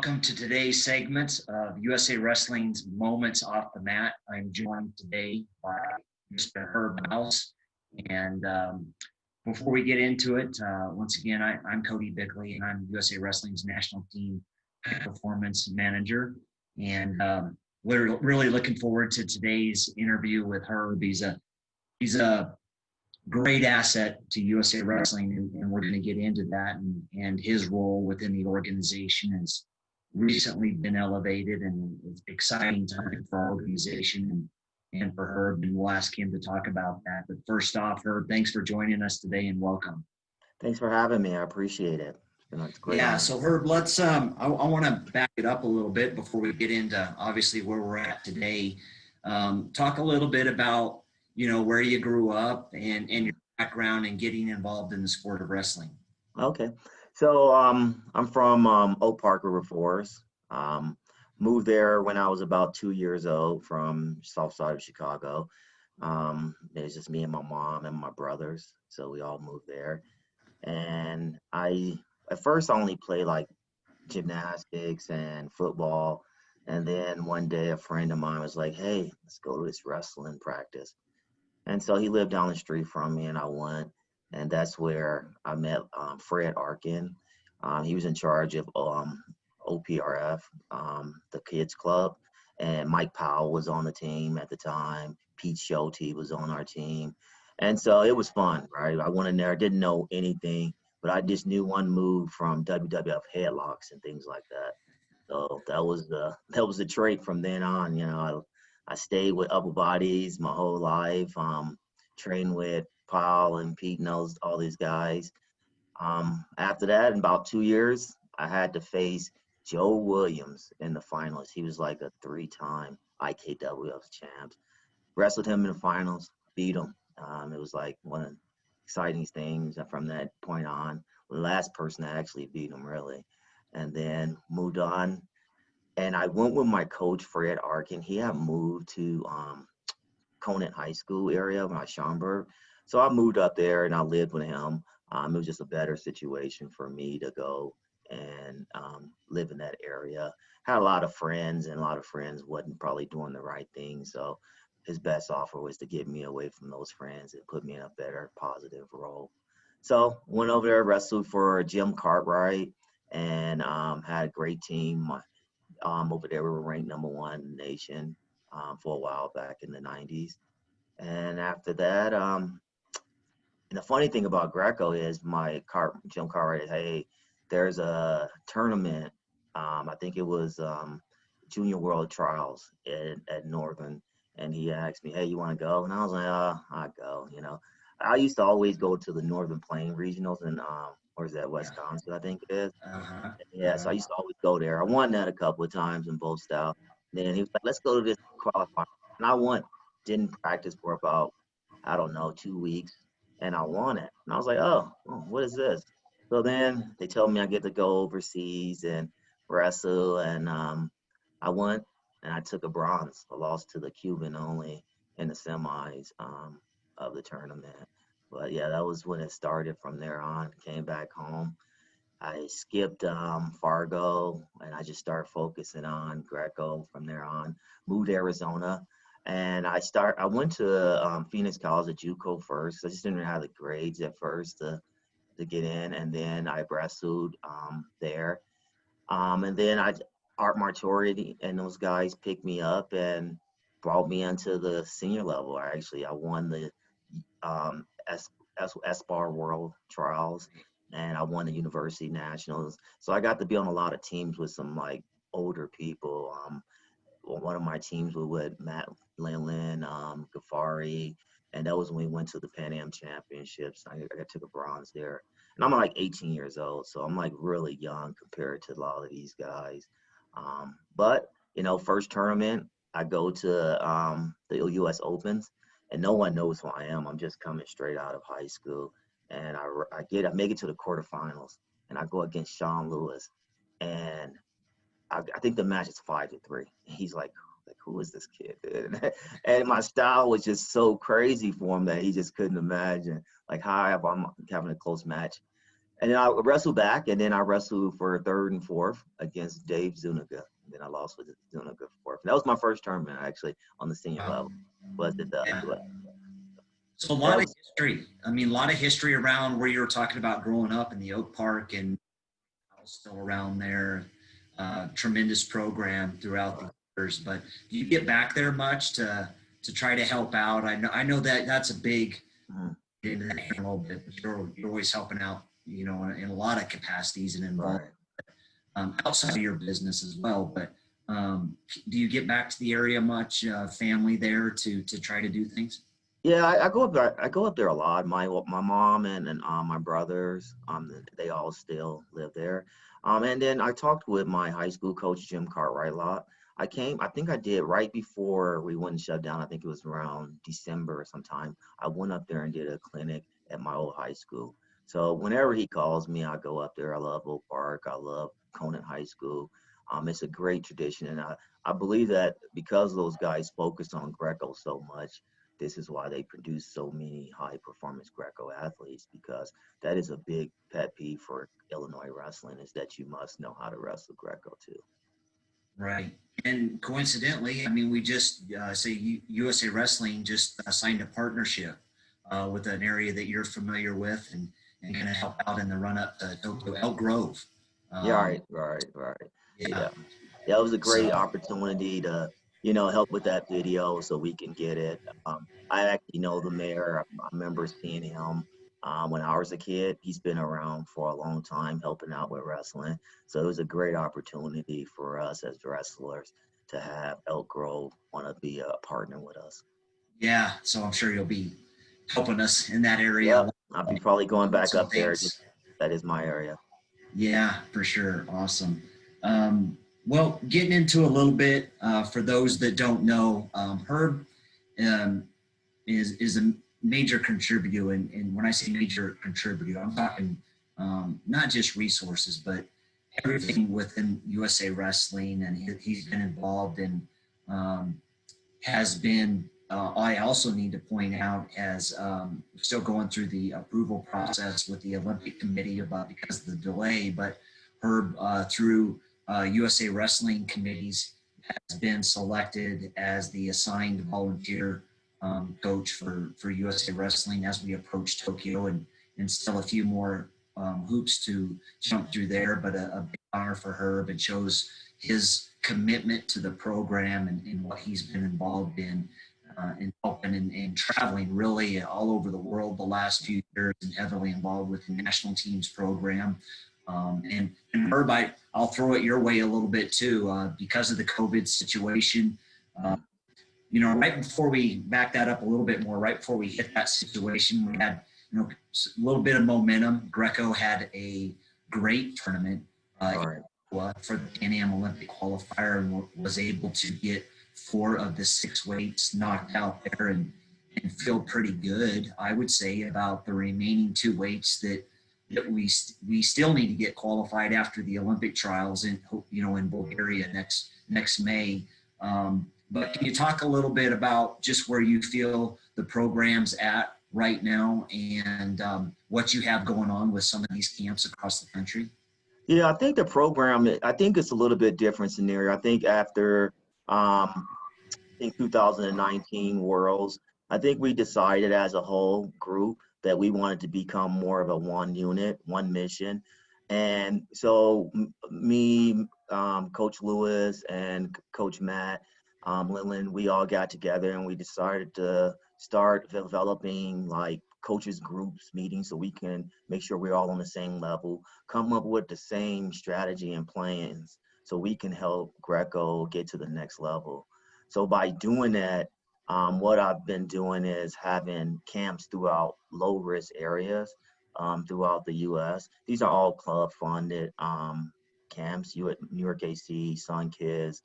welcome to today's segment of USA Wrestling's Moments Off the Mat. I'm joined today by Mr. Herb Mouse. And before we get into it, once again, I'm Cody Bickley, and I'm USA Wrestling's National Team Performance Manager. And we're really looking forward to today's interview with Herb. He's a great asset to USA Wrestling, and we're going to get into that. And his role within the organization has recently been elevated, and it's an exciting time for our organization and for Herb, and we'll ask him to talk about that. But first off, Herb, thanks for joining us today and welcome. Thanks for having me. I appreciate it. It's great. Yeah, so Herb, let's I want to back it up a little bit before we get into obviously where we're at today. Talk a little bit about, where you grew up and your background in getting involved in the sport of wrestling. Okay. So I'm from Oak Park, River Forest. Moved there when I was about 2 years old from south side of Chicago. It was just me and my mom and my brothers. So we all moved there. And at first I only played like gymnastics and football. And then one day a friend of mine was like, hey, let's go to this wrestling practice. And so he lived down the street from me, and I went. And that's where I met Fred Arkin. He was in charge of OPRF, the kids club. And Mike Powell was on the team at the time. Pete Schulte was on our team. And so it was fun, right? I went in there, didn't know anything, but I just knew one move from WWF headlocks and things like that. So that was the trait from then on. I stayed with upper bodies my whole life, trained with Paul and Pete knows all these guys. After that, in about 2 years, I had to face Joe Williams in the finals. He was like a 3-time IKWF champ. Wrestled him in the finals, beat him. It was like one of the exciting things from that point on. The last person that actually beat him, really. And then moved on. And I went with my coach, Fred Arkin. He had moved to Conant High School area when I was Schaumburg. So I moved up there and I lived with him. It was just a better situation for me to go and live in that area. Had a lot of friends, and a lot of friends wasn't probably doing the right thing. So his best offer was to get me away from those friends and put me in a better, positive role. So went over there, wrestled for Jim Cartwright, and had a great team. Over there, we were ranked #1 in the nation for a while back in the 90s. And after that, and the funny thing about Greco is Jim Cartwright, hey, there's a tournament. I think it was Junior World Trials at Northern. And he asked me, hey, you want to go? And I was like, I'll go, I used to always go to the Northern Plain Regionals in, where's that, Wisconsin, I think it is. Yeah, so I used to always go there. I won that a couple of times in both styles. Then he was like, let's go to this qualifier. And I won. Didn't practice for about, 2 weeks. And I won it. And I was like, oh, what is this? So then they told me I get to go overseas and wrestle. And I went and I took a bronze. I lost to the Cuban only in the semis of the tournament. But yeah, that was when it started. From there on, came back home. I skipped Fargo, and I just started focusing on Greco from there on. Moved to Arizona, and I went to Phoenix College at JUCO first. I just didn't have the grades at first to get in, and then I wrestled there. And then Art Martori and those guys picked me up and brought me into the senior level. I won the SBAR World Trials, and I won the University Nationals. So I got to be on a lot of teams with some like older people. One of my teams was with Matt Lindland, Ghaffari, and that was when we went to the Pan Am Championships. I took a bronze there. And I'm like 18 years old, so I'm like really young compared to a lot of these guys. But, first tournament, I go to the U.S. Opens, and no one knows who I am. I'm just coming straight out of high school. And I make it to the quarterfinals, and I go against Sean Lewis. And I think the match is 5-3. He's like, who is this kid, dude? And my style was just so crazy for him that he just couldn't imagine, like, how I'm having a close match. And then I wrestled back, and then I wrestled for third and fourth against Dave Zuniga. And then I lost with Zuniga fourth. And that was my first tournament actually on the senior Wow. level. Was it the Yeah. US? So a That lot of was history. I mean, a lot of history around where you were talking about growing up in the Oak Park and still around there. Tremendous program throughout the years. But do you get back there much to try to help out? I know that that's a big mhm, into that a little bit, but you're always helping out, in a lot of capacities and involved right. outside of your business as well. But do you get back to the area much? Family there to try to do things? Yeah, I go up there. I go up there a lot. My mom and my brothers, they all still live there. And then I talked with my high school coach Jim Cartwright a lot. I think I did right before we went and shut down. I think it was around December or sometime. I went up there and did a clinic at my old high school. So whenever he calls me, I go up there. I love Oak Park. I love Conant High School. It's a great tradition, and I believe that because those guys focus on Greco so much, this is why they produce so many high performance Greco athletes, because that is a big pet peeve for Illinois wrestling, is that you must know how to wrestle Greco too. Right. And coincidentally, I mean, we just say USA Wrestling just signed a partnership with an area that you're familiar with and going to help out in the run up to Tokyo, Elk Grove. Yeah, Um, right. yeah. Yeah. Yeah, it was a great So, opportunity to, help with that video so we can get it. I actually know the mayor. I remember seeing him when I was a kid. He's been around for a long time helping out with wrestling. So it was a great opportunity for us as wrestlers to have Elk Grove want to be a partner with us. yeah. So I'm sure you'll be helping us in that area. Yep. I'll be probably going back So up there. thanks. That is my area. Yeah, for sure. Awesome. Well, getting into a little bit for those that don't know, Herb um, is a major contributor, and when I say major contributor, I'm talking not just resources, but everything within USA Wrestling, and he's been involved in um, has been, I also need to point out, as still going through the approval process with the Olympic Committee about because of the delay, but Herb, through USA Wrestling committees, has been selected as the assigned volunteer coach for USA Wrestling as we approach Tokyo, and still a few more hoops to jump through there, but a big honor for Herb. It shows his commitment to the program and what he's been involved in helping and traveling really all over the world the last few years, and heavily involved with the national teams program. And Herb, I'll throw it your way a little bit too, because of the COVID situation. Uh, Mhm. right before we back that up a little bit more, right before we hit that situation, we had, a little bit of momentum. Greco had a great tournament All right. for the Pan Am Olympic qualifier, and was able to get 4 of the 6 weights knocked out there, and feel pretty good, I would say, about the remaining 2 weights that we still need to get qualified after the Olympic trials in Bulgaria next May. But can you talk a little bit about just where you feel the program's at right now, and what you have going on with some of these camps across the country? Yeah, I think the program, I think it's a little bit different scenario. I think after, I think 2019 Worlds, I think we decided as a whole group that we wanted to become more of a one unit, one mission. And so me, Coach Lewis and Coach Matt, Lindland, we all got together and we decided to start developing like coaches groups meetings so we can make sure we're all on the same level, come up with the same strategy and plans so we can help Greco get to the next level. So by doing that, what I've been doing is having camps throughout low risk areas throughout the U.S. These are all club funded camps. You at New York AC, Sun Kids,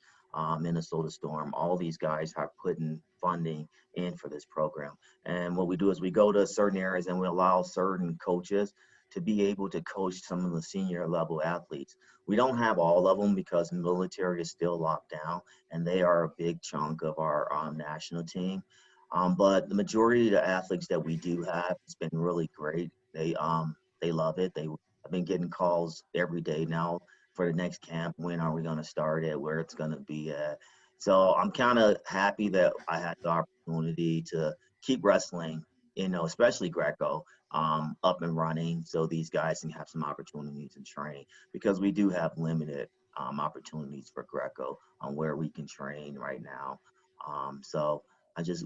Minnesota Storm. All these guys are putting funding in for this program. And what we do is we go to certain areas and we allow certain coaches to be able to coach some of the senior level athletes. We don't have all of them because the military is still locked down, and they are a big chunk of our national team. But the majority of the athletes that we do have, it's been really great. They love it. They I've been getting calls every day now for the next camp. When are we going to start it? Where it's going to be at? So I'm kind of happy that I had the opportunity to keep wrestling, especially Greco, up and running, so these guys can have some opportunities in training, because we do have limited opportunities for Greco on where we can train right now. So I just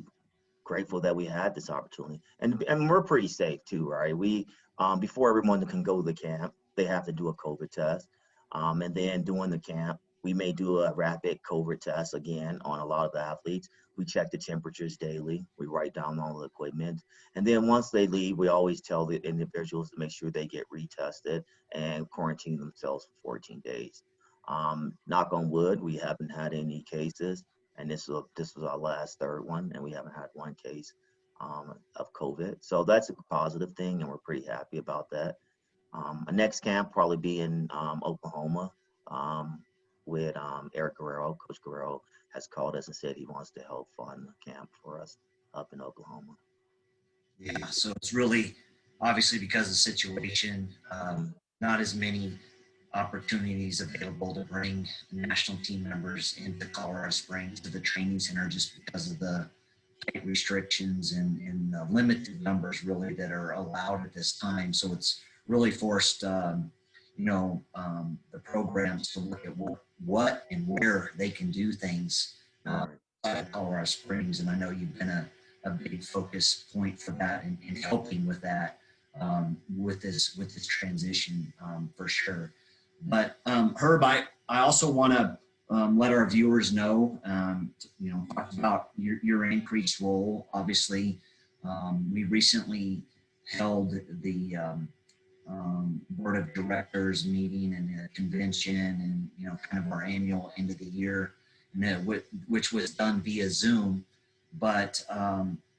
grateful that we had this opportunity, and we're pretty safe too, right? We before everyone can go to the camp, they have to do a COVID test, and then during the camp, we may do a rapid COVID test again on a lot of the athletes. We check the temperatures daily. We write down all the equipment, and then once they leave, we always tell the individuals to make sure they get retested and quarantine themselves for 14 days. Knock on wood, we haven't had any cases, and this was our last third one, and we haven't had one case of COVID. So that's a positive thing, and we're pretty happy about that. Our next camp probably be in Oklahoma with Eric Guerrero. Coach Guerrero has called us and said he wants to help fund the camp for us up in Oklahoma. Yeah, so it's really obviously because of the situation, not as many opportunities available to bring national team members into Colorado Springs to the training center just because of the tight restrictions and the limited numbers really that are allowed at this time. So it's really forced, the programs to look at what and where they can do things at Colorado Springs. And I know you've been a big focus point for that and helping with that with this transition for sure. But Herb, I also want to let our viewers know, talk about your increased role. Obviously, we recently held the board of directors meeting and a convention, and kind of our annual end of the year, which was done via Zoom. But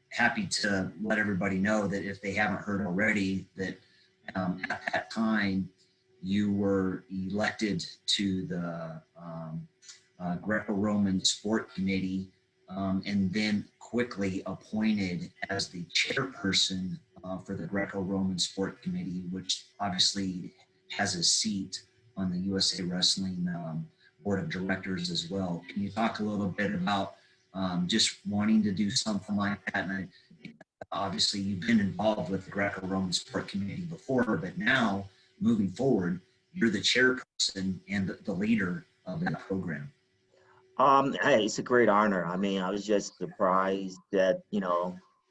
happy to let everybody know that if they haven't heard already, that at that time you were elected to the Greco-Roman Sport Committee, and then quickly appointed as the chairperson for the Greco-Roman Sport Committee, which obviously has a seat on the USA Wrestling Board of Directors as well. Can you talk a little bit about just wanting to do something like that? And obviously you've been involved with the Greco-Roman Sport Committee before, but now moving forward, you're the chairperson and the leader of that program. Hey, it's a great honor. I mean, I was just surprised that,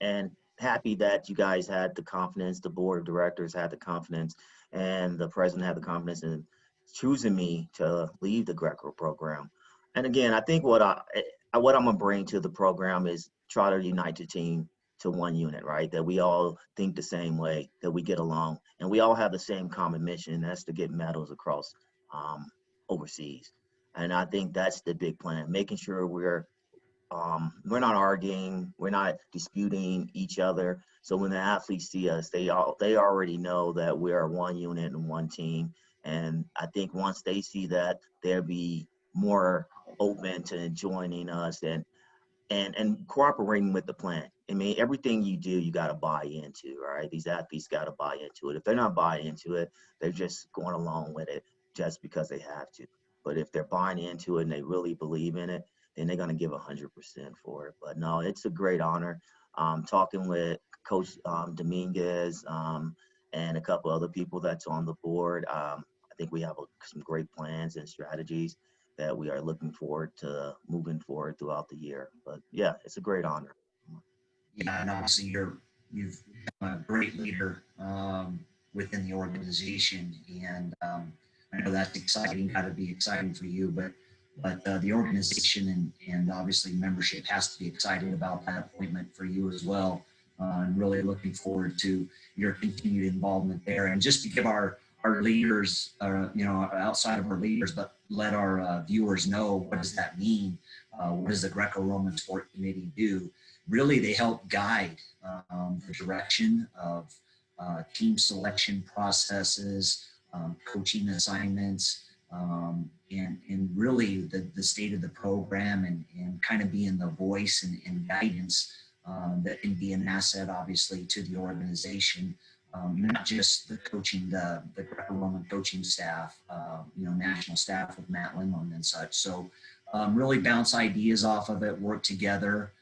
and happy that you guys had the confidence, the board of directors had the confidence, and the president had the confidence in choosing me to lead the Greco program. And again, I think what I'm gonna bring to the program is try to unite the team to one unit, right? That we all think the same way, that we get along, and we all have the same common mission, and that's to get medals across overseas. And I think that's the big plan, making sure we're not arguing, we're not disputing each other. So when the athletes see us, they already know that we are one unit and one team. And I think once they see that, they'll be more open to joining us and cooperating with the plan. I mean, everything you do, you got to buy into, right? These athletes got to buy into it. If they're not buying into it, they're just going along with it just because they have to. But if they're buying into it and they really believe in it, then they're going to give 100% for it. But no, it's a great honor. Talking with Coach Dominguez and a couple other people that's on the board, I think we have some great plans and strategies that we are looking forward to moving forward throughout the year. But yeah, it's a great honor. Yeah, and obviously you've become a great leader within the organization, and I know that's exciting. Got to be exciting for you, but the organization and obviously membership has to be excited about that appointment for you as well. And really looking forward to your continued involvement there. And just to give our leaders, outside of our leaders, but let our viewers know, what does that mean? What does the Greco-Roman Sport Committee do? Really, they help guide the direction of team selection processes, coaching assignments, and really the state of the program, and kind of being the voice and guidance that can be an asset, obviously, to the organization not just the coaching, the Greco-Roman coaching staff, national staff with Matt Lindland and such. So really bounce ideas off of it, work together,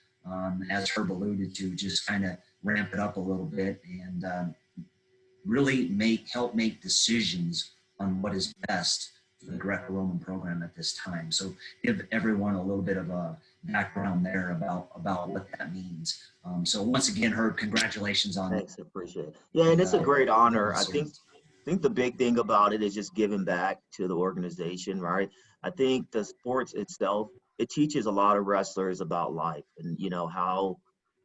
as Herb alluded to, just kind of ramp it up a little bit and really help make decisions on what is best for the Greco-Roman program at this time. So give everyone a little bit of a background there about what that means. So once again, Herb, congratulations on. Thanks, appreciate it. Yeah, and it's a great honor. I think the big thing about it is just giving back to the organization, right? I think the sports itself, it teaches a lot of wrestlers about life and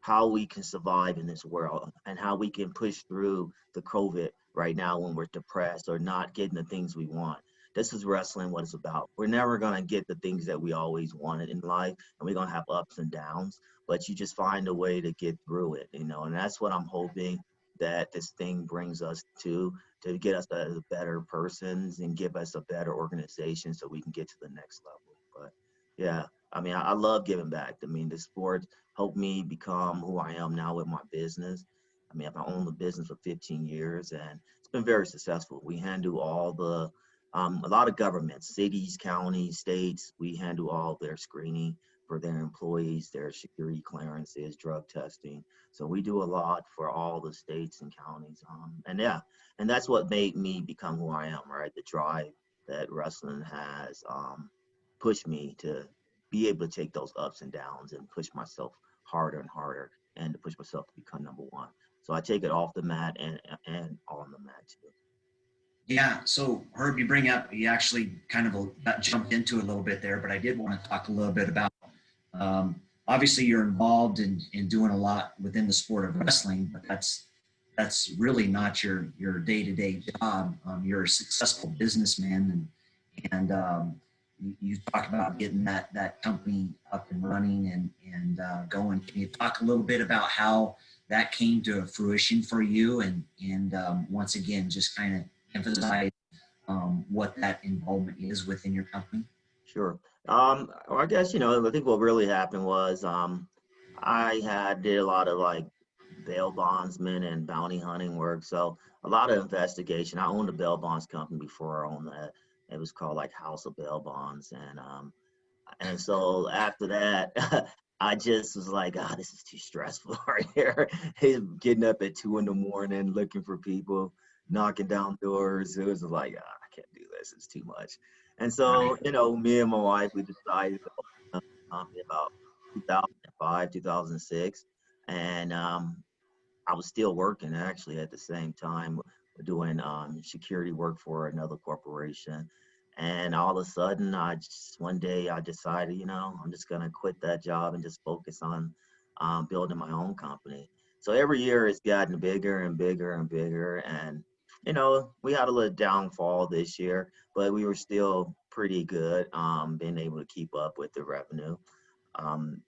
how we can survive in this world and how we can push through the COVID right now when we're depressed or not getting the things we want. This is wrestling what it's about. We're never going to get the things that we always wanted in life, and we're going to have ups and downs, but you just find a way to get through it, and that's what I'm hoping that this thing brings us to get us as better persons and give us a better organization so we can get to the next level. But yeah, I mean, I love giving back. I mean, the sport helped me become who I am now with my business. I mean, I've owned the business for 15 years and it's been very successful. We handle all a lot of governments, cities, counties, states, we handle all their screening for their employees, their security clearances, drug testing. So we do a lot for all the states and counties. And that's what made me become who I am, right? The drive that wrestling has pushed me to be able to take those ups and downs and push myself harder and harder and to push myself to become number one. So I take it off the mat and on the mat too. Yeah, so Herb, you actually kind of got jumped into a little bit there, but I did want to talk a little bit about, obviously you're involved in doing a lot within the sport of wrestling, but that's really not your day-to-day job. You're a successful businessman and you talk about getting that company up and running and going. Can you talk a little bit about how that came to fruition for you and once again, just kind of emphasize what that involvement is within your company? Sure. Well, I guess, I think what really happened was I did a lot of like bail bondsman and bounty hunting work. So a lot of investigation. I owned a bail bonds company before I owned that. It was called like House of Bail Bonds. And so after that, I just was like, this is too stressful right here. He's getting up at 2 a.m, looking for people, knocking down doors. It was like, I can't do this. It's too much. And so, me and my wife, we decided to open up a company about 2005, 2006. And I was still working actually at the same time doing security work for another corporation. And all of a sudden, one day I decided, I'm just going to quit that job and just focus on building my own company. So every year it's gotten bigger and bigger and bigger. And, we had a little downfall this year, but we were still pretty good being able to keep up with the revenue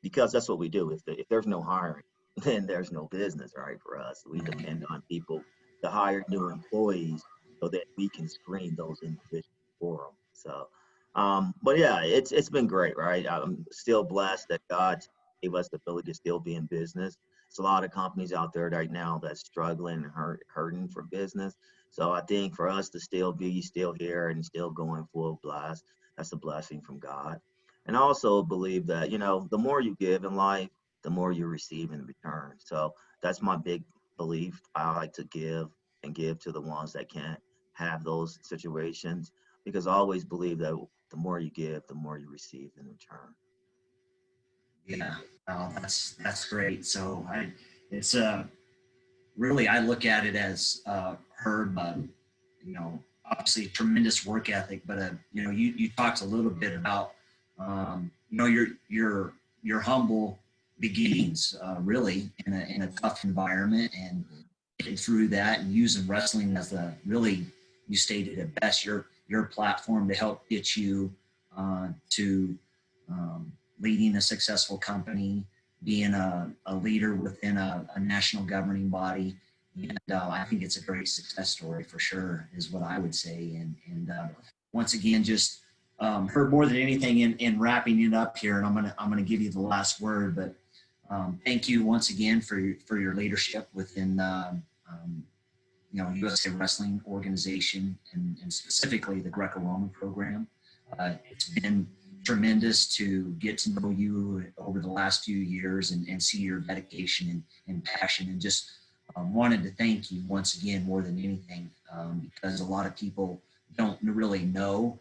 because that's what we do. If there's no hiring, then there's no business, right, for us. We depend on people to hire new employees so that we can screen those individuals for them. So, but yeah, it's been great, right? I'm still blessed that God gave us the ability to still be in business. There's a lot of companies out there right now that's struggling and hurting for business. So I think for us to still be here and still going full blast, that's a blessing from God. And I also believe that, the more you give in life, the more you receive in return. So that's my big belief. I like to give and give to the ones that can't have those situations because I always believe that the more you give, the more you receive in return. Yeah, that's great. So it's really, I look at it as Herb, obviously tremendous work ethic, but you talked a little bit about your humble beginnings, really in a tough environment and getting through that and using wrestling as you stated it best, your platform to help get you to leading a successful company, being a leader within a national governing body. And I think it's a great success story for sure, is what I would say. And once again, just heard more than anything in wrapping it up here, and I'm gonna give you the last word. But thank you once again for your leadership within USA Wrestling organization and specifically the Greco-Roman program. It's been tremendous to get to know you over the last few years and see your dedication and passion, and just wanted to thank you once again more than anything, because a lot of people don't really know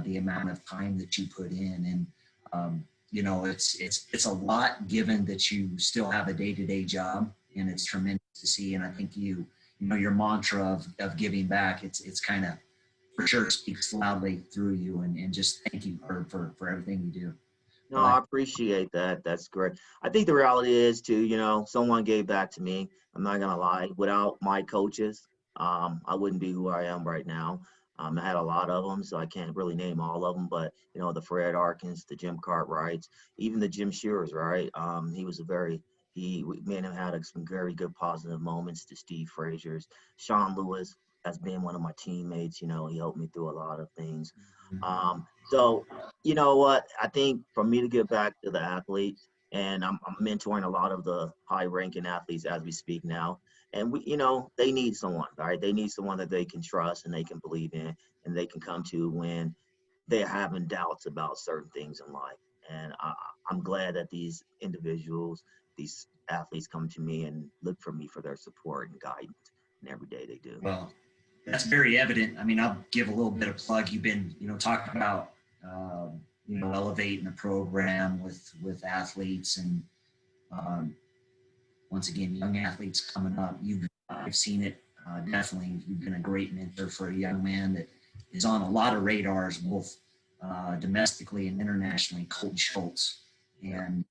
the amount of time that you put in. And it's a lot, given that you still have a day-to-day job, and it's tremendous to see. And I think your mantra of giving back, it's kind of for sure speaks loudly through you, and just thank you for everything you do. No, But I appreciate that. That's great. I think the reality is too, someone gave back to me. I'm not gonna lie. Without my coaches, I wouldn't be who I am right now. I had a lot of them, so I can't really name all of them. But the Fred Arkins, the Jim Cartwrights, even the Jim Shearers, right? He was me and him had some very good positive moments. The Steve Frazier's, Sean Lewis as being one of my teammates. He helped me through a lot of things. So you know what? I think for me to get back to the athletes, and I'm mentoring a lot of the high-ranking athletes as we speak now, and they need someone, right? They need someone that they can trust and they can believe in, and they can come to when they're having doubts about certain things in life. And I'm glad that these individuals, these athletes, come to me and look for me for their support and guidance, and every day they do. well, that's very evident. I mean, I'll give a little bit of plug. You've been, talking about, elevating the program with athletes, and um, once again, young athletes coming up. I've seen it, definitely. You've been a great mentor for a young man that is on a lot of radars, both domestically and internationally. Cody Schultz, and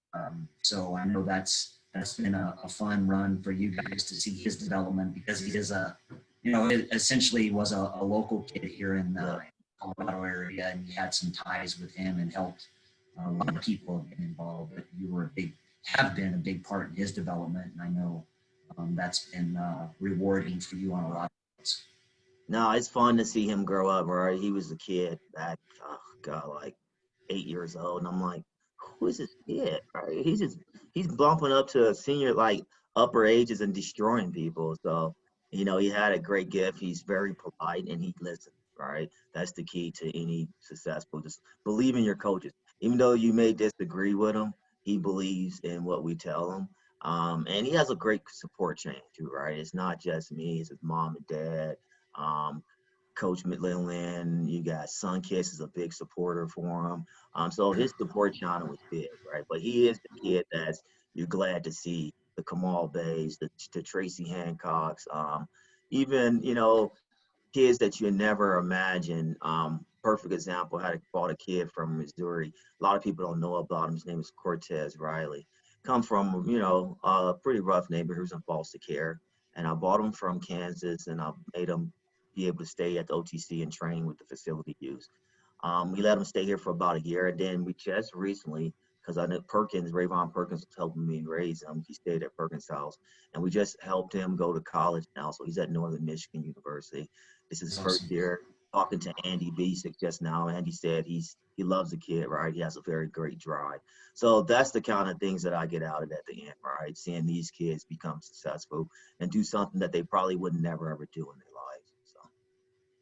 so I know that's been a fun run for you guys to see his development, because he is it essentially was a local kid here in the Colorado area, and you had some ties with him and helped a lot of people have been involved. But you have been a big part in his development, and I know that's been rewarding for you on a lot of things. No, it's fun to see him grow up, right? He was a kid back, oh God, like 8 years old, and I'm like, who is this kid, right? He's bumping up to a senior, like upper ages, and destroying people. So, he had a great gift. He's very polite and he listens, right? That's the key to any successful. Just believe in your coaches, even though you may disagree with him. He believes in what we tell him. And he has a great support chain too, right? It's not just me; it's his mom and dad, um, Coach McLennan. You got Sunkiss is a big supporter for him. So his support channel was big, right? But he is the kid that's you're glad to see, the Kamal Bays, the Tracy Hancocks, even kids that you never imagine. Perfect example, I had bought a kid from Missouri. A lot of people don't know about him. His name is Cortez Riley. Come from, a pretty rough neighborhood. He was in foster care. And I bought him from Kansas, and I made him be able to stay at the OTC and train with the facility youth. We let him stay here for about a year, and then we just recently, because I know Rayvon Perkins was helping me raise him. He stayed at Perkins' house, and we just helped him go to college now. So he's at Northern Michigan University. This is his first year. Talking to Andy Bisick just now, Andy said he loves the kid, right? He has a very great drive. So that's the kind of things that I get out of it at the end, right? Seeing these kids become successful and do something that they probably would never ever do in their lives. So.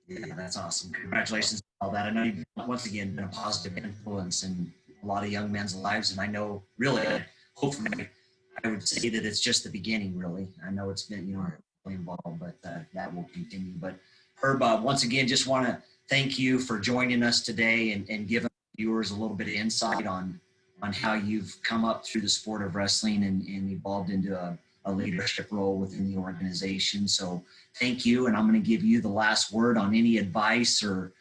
Yeah, that's awesome. Congratulations on all that. I know you've once again been a positive influence in a lot of young men's lives, and I know really, hopefully, I would say that it's just the beginning. Really, I know it's been really involved, but that will continue. But Herb, once again, just want to thank you for joining us today and giving viewers a little bit of insight on how you've come up through the sport of wrestling and evolved into a leadership role within the organization. So thank you. And I'm going to give you the last word on any advice or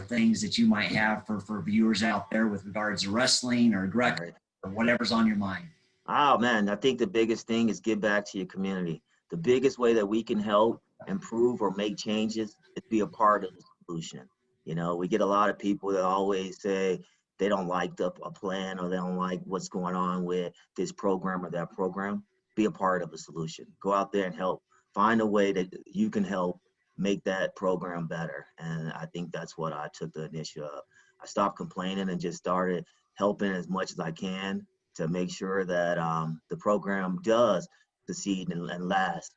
things that you might have for viewers out there with regards to wrestling or Greco or whatever's on your mind. Oh, man, I think the biggest thing is give back to your community. The biggest way that we can help improve or make changes is be a part of the solution. We get a lot of people that always say they don't like a plan, or they don't like what's going on with this program or that program. Be a part of the solution. Go out there and help. Find a way that you can help make that program better. And I think that's what I took the initiative of. I stopped complaining and just started helping as much as I can to make sure that the program does succeed and last,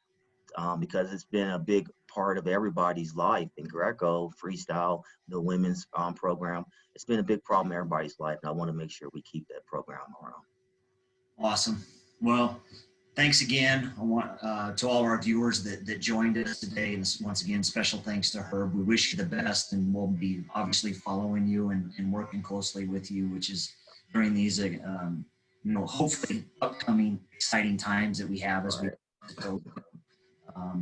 because it's been a big part of everybody's life. In Greco, freestyle, the women's program, it's been a big problem in everybody's life, and I want to make sure we keep that program around. Awesome. Well, thanks again. I want to all our viewers that joined us today. And once again, special thanks to Herb. We wish you the best, and we'll be obviously following you and working closely with you, which is during these, hopefully upcoming exciting times that we have as we.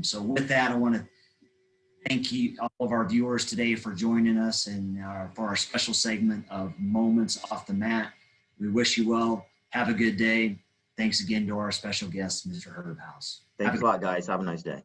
So with that, I want to thank you, all of our viewers today, for joining us and for our special segment of Moments Off the Mat. We wish you well. Have a good day. Thanks again to our special guest, Mr. Herb House. Thanks a lot, guys. Have a nice day.